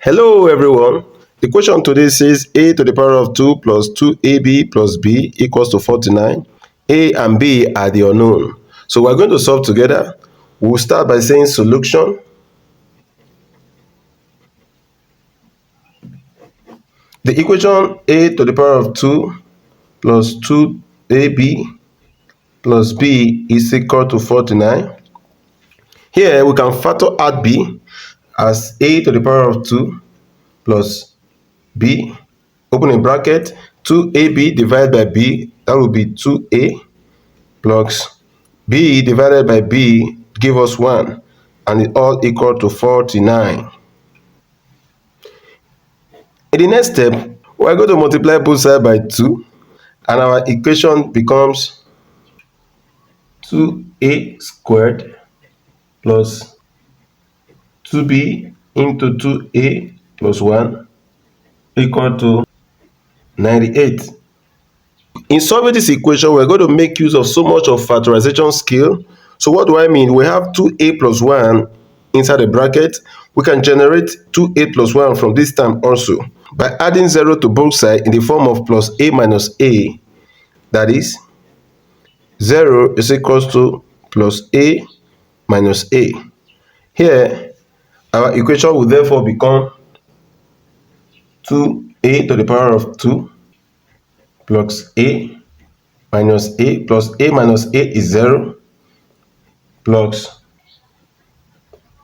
Hello everyone. The question today says a to the power of 2 plus 2ab plus b equals to 49. A and b are the unknown. So we're going to solve together. We'll start by saying solution. The equation a to the power of 2 plus 2ab plus b is equal to 49. Here we can factor out b as a to the power of 2 plus b, open a bracket, 2ab divided by b, that will be 2a, plus b divided by b give us 1, and it all equal to 49. In the next step, we are going to multiply both sides by 2, and our equation becomes 2a squared plus 2b into 2a plus 1 equal to 98. In solving this equation, we're going to make use of so much of factorization skill. So what do I mean? We have 2a plus 1 inside the bracket. We can generate 2a plus 1 from this term also by adding 0 to both sides in the form of plus a minus a. That is, 0 is equals to plus a minus a. Here, our equation will therefore become 2a to the power of 2 plus a minus a plus a minus a is 0 plus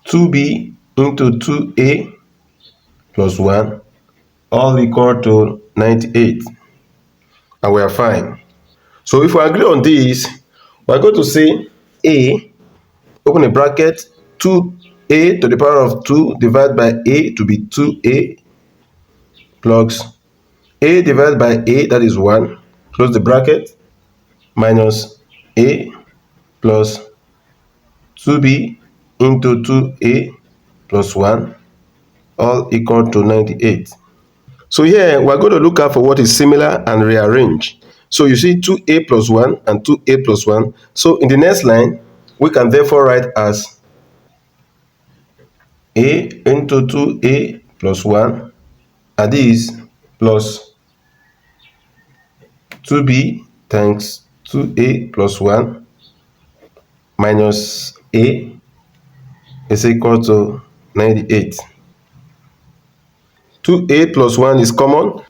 2b into 2a plus 1 all equal to 98, and we are fine. So if we agree on this, we are going to say a, open a bracket, 2a to the power of 2 divided by a to be 2a plus a divided by a, that is 1, close the bracket, minus a plus 2b into 2a plus 1 all equal to 98. So here we're going to look out for what is similar and rearrange. So you see 2a plus 1 and 2a plus 1. So in the next line, we can therefore write as a into 2a plus 1, and this plus 2b times 2a plus 1 minus a is equal to 98. 2a plus 1 is common.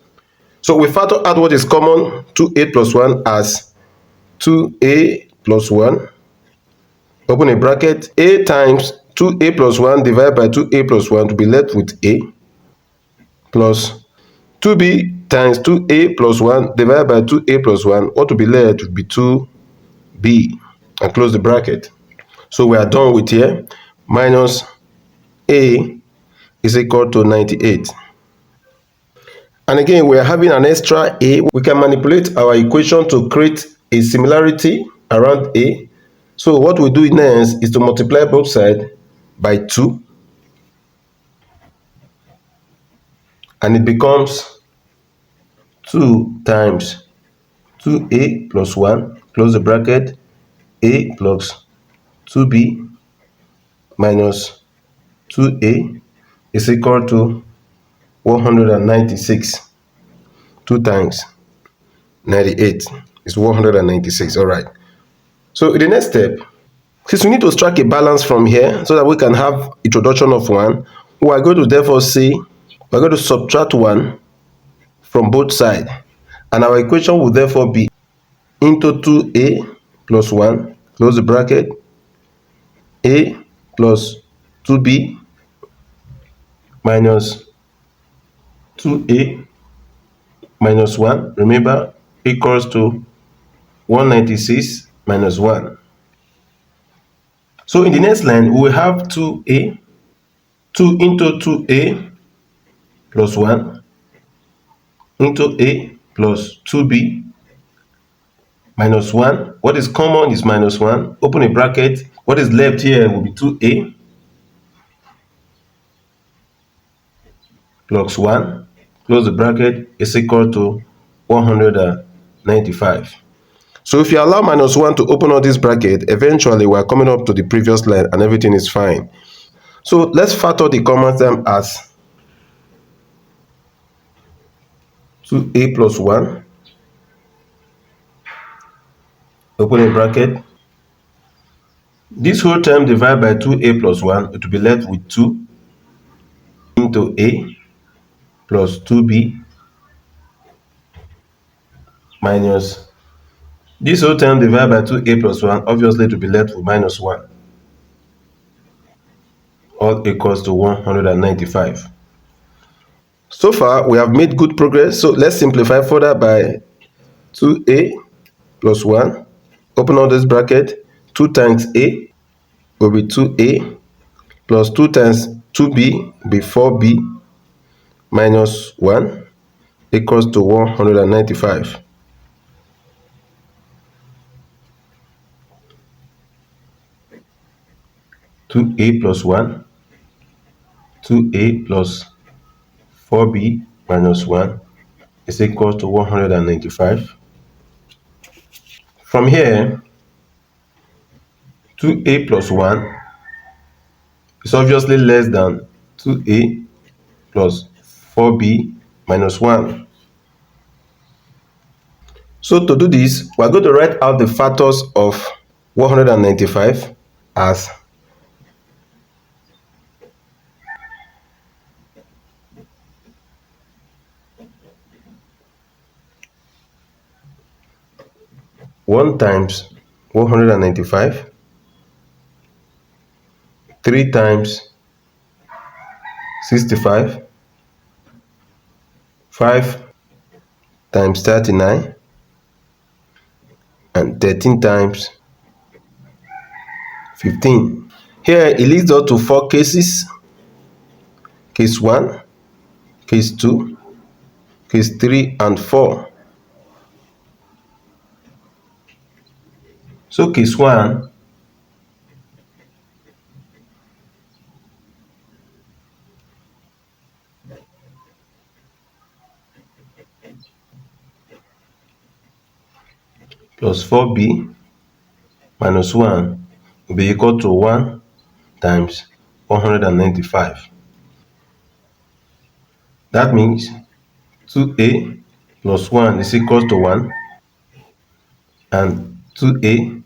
So we factor out what is common, 2a plus 1 as 2a plus 1. Open a bracket, a times 2a plus 1 divided by 2a plus 1 to be left with a, plus 2b times 2a plus 1 divided by 2a plus 1, what to be left would be 2b, and close the bracket. So we are done with here, minus a is equal to 98. And again, we are having an extra a. We can manipulate our equation to create a similarity around a. So what we do next is to multiply both sides by 2. And it becomes 2 times 2a plus 1, close the bracket, a plus 2b minus 2a is equal to 196. 2 times 98 is 196. All right. So in the next step, since we need to strike a balance from here so that we can have introduction of 1, we are going to therefore say we're going to subtract 1 from both sides. And our equation will therefore be into 2a plus 1, close the bracket, a plus 2b minus 2a minus 1, remember, equals to 196 minus 1. So in the next line, we will have 2a, 2 into 2a plus 1 into a plus 2b minus 1. What is common is minus 1. Open a bracket. What is left here will be 2a plus 1. Close the bracket is equal to 195. So if you allow minus 1 to open up this bracket, eventually we are coming up to the previous line and everything is fine. So let's factor the common term as 2a plus 1, open a bracket. This whole term divided by 2a plus 1, it will be left with 2 into a plus 2b minus this whole term divided by 2a plus 1, obviously to be left with minus 1, all equals to 195. So far, we have made good progress. So let's simplify further by 2a plus 1. Open all this bracket. 2 times a will be 2a plus 2 times 2b will be 4b minus 1 equals to 195. 2a plus 1, 2a plus 4b minus 1 is equal to 195. From here, 2a plus 1 is obviously less than 2a plus 4b minus 1. So to do this, we are going to write out the factors of 195 as 1 times 195, 3 times 65, 5 times 39, and 13 times 15. Here it leads us to 4 cases. Case 1, case 2, case 3, and 4. So case 1, plus 4b minus 1 will be equal to 1 times 195. That means 2a plus 1 is equal to 1, and 2a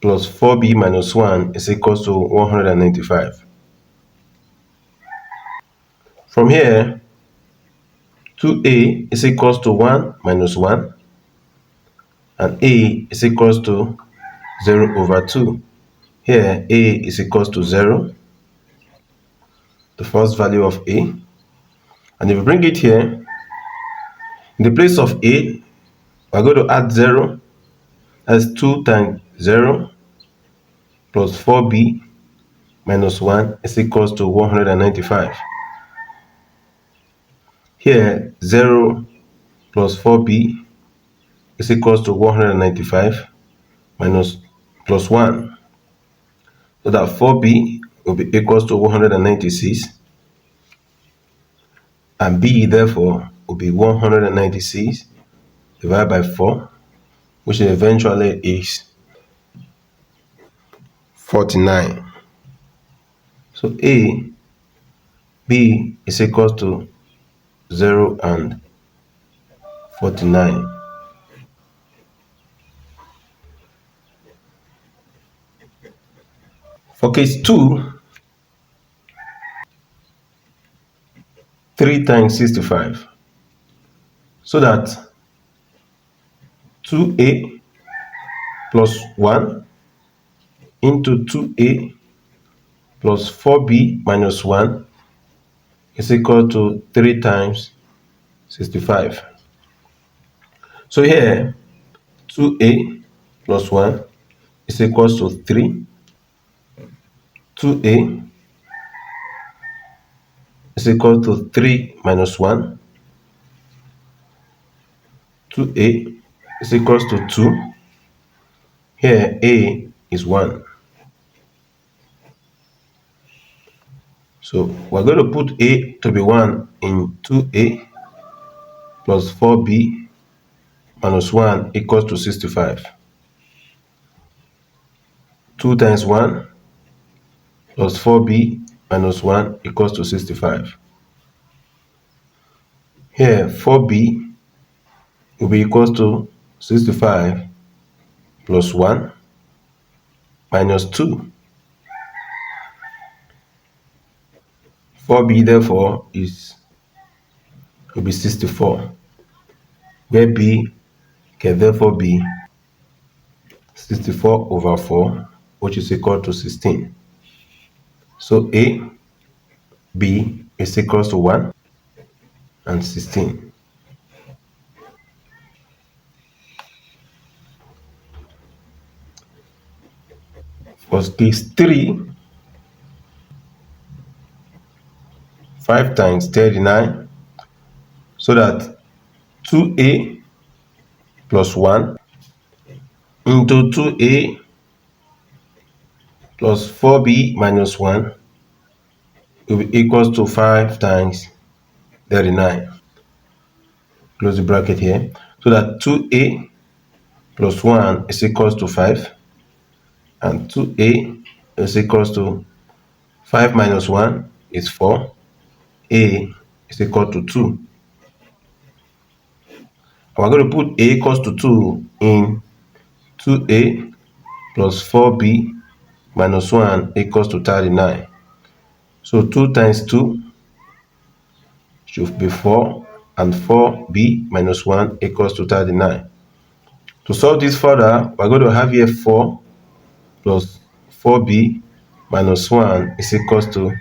plus 4b minus 1 is equal to 195. From here, 2a is equal to 1 minus 1, and a is equal to 0 over 2. Here, a is equal to 0, the first value of a. And if we bring it here, in the place of a, we're going to add 0 as 2 times 0 plus 4b minus 1 is equal to 195. Here, 0 plus 4b is equal to 195 minus plus 1. So that 4b will be equal to 196, and b therefore will be 196 divided by 4, which eventually is 49. So a, b is equal to 0 and 49. For case 2, 3 times 65. So that 2a plus 1 into 2a plus 4b minus 1 is equal to 3 times 65. So here, 2a plus 1 is equal to 3. 2a is equal to 3 minus 1. 2a is equal to 2. Here, a is 1. So we're going to put a to be 1 in 2a plus 4b minus 1 equals to 65. 2 times 1 plus 4b minus 1 equals to 65. Here 4b will be equals to 65 plus 1 minus 2. 4b therefore will be 64, where b can therefore be 64 over 4, which is equal to 16. So a, b is equals to 1 and 16. For case 3, 5 times 39, so that 2a plus 1 into 2a plus 4b minus 1 will be equals to 5 times 39. Close the bracket here. So that 2a plus 1 is equals to 5, and 2a is equals to 5 minus 1 is 4. A is equal to 2. We're going to put a equals to 2 in 2a plus 4b minus 1 equals to 39. So 2 times 2 should be 4, and 4b minus 1 equals to 39. To solve this further, we're going to have here 4 plus 4b minus 1 is equals to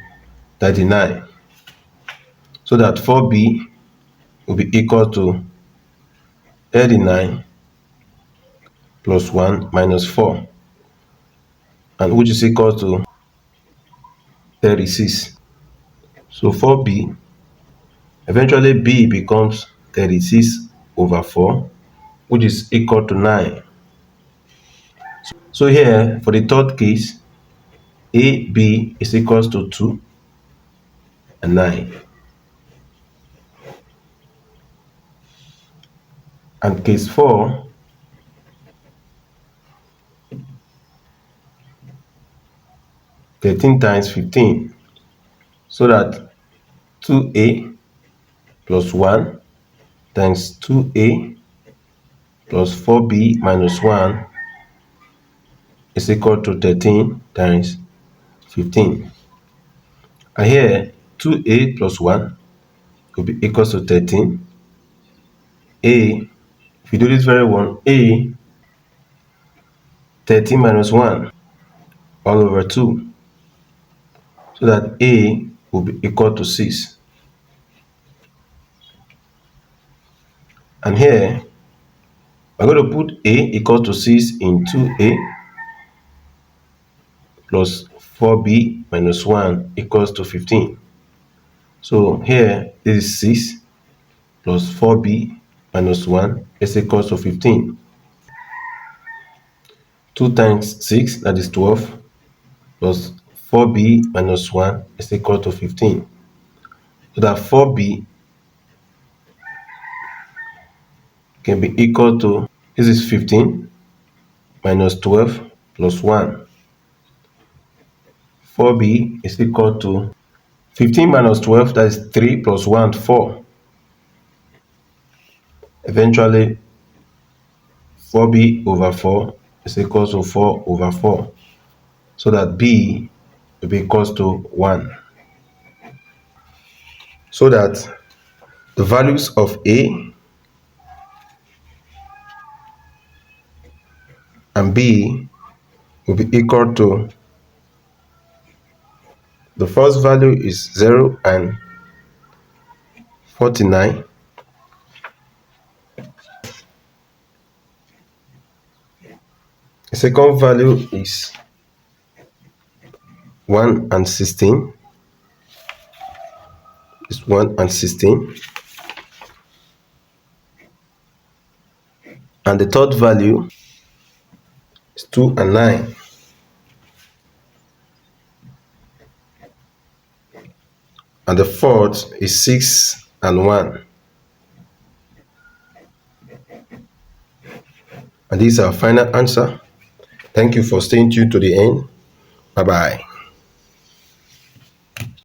39. So that 4b will be equal to 39 plus 1 minus 4, and which is equal to 36. So 4b, eventually b becomes 36 over 4, which is equal to 9. So here, for the third case, ab is equals to 2 and 9. And case 4, (13 times 15), so that 2a plus 1 times 2a plus 4b minus 1 is equal to 13 times 15. And here 2a plus 1 will be equals to 13. A, if you do this very well, a 13 minus 1 all over 2, so that a will be equal to 6. And here we're going to put a equal to 6 in 2a plus 4b minus 1 equals to 15. So here this is 6 plus 4b minus 1 is equals to 15. 2 times 6, that is 12, plus 4b minus 1 is equal to 15. So that 4b can be equal to, this is 15 minus 12 plus 1. 4b is equal to 15 minus 12, that is 3 plus 1, 4. Eventually, 4b over 4 is equal to 4 over 4. So that b will be equals to 1. So that the values of a and b will be equal to, the first value is 0 and 49. The second value is 1 and 16. It's 1 and 16. And the third value is 2 and 9. And the fourth is 6 and 1. And this is our final answer. Thank you for staying tuned to the end. Bye bye.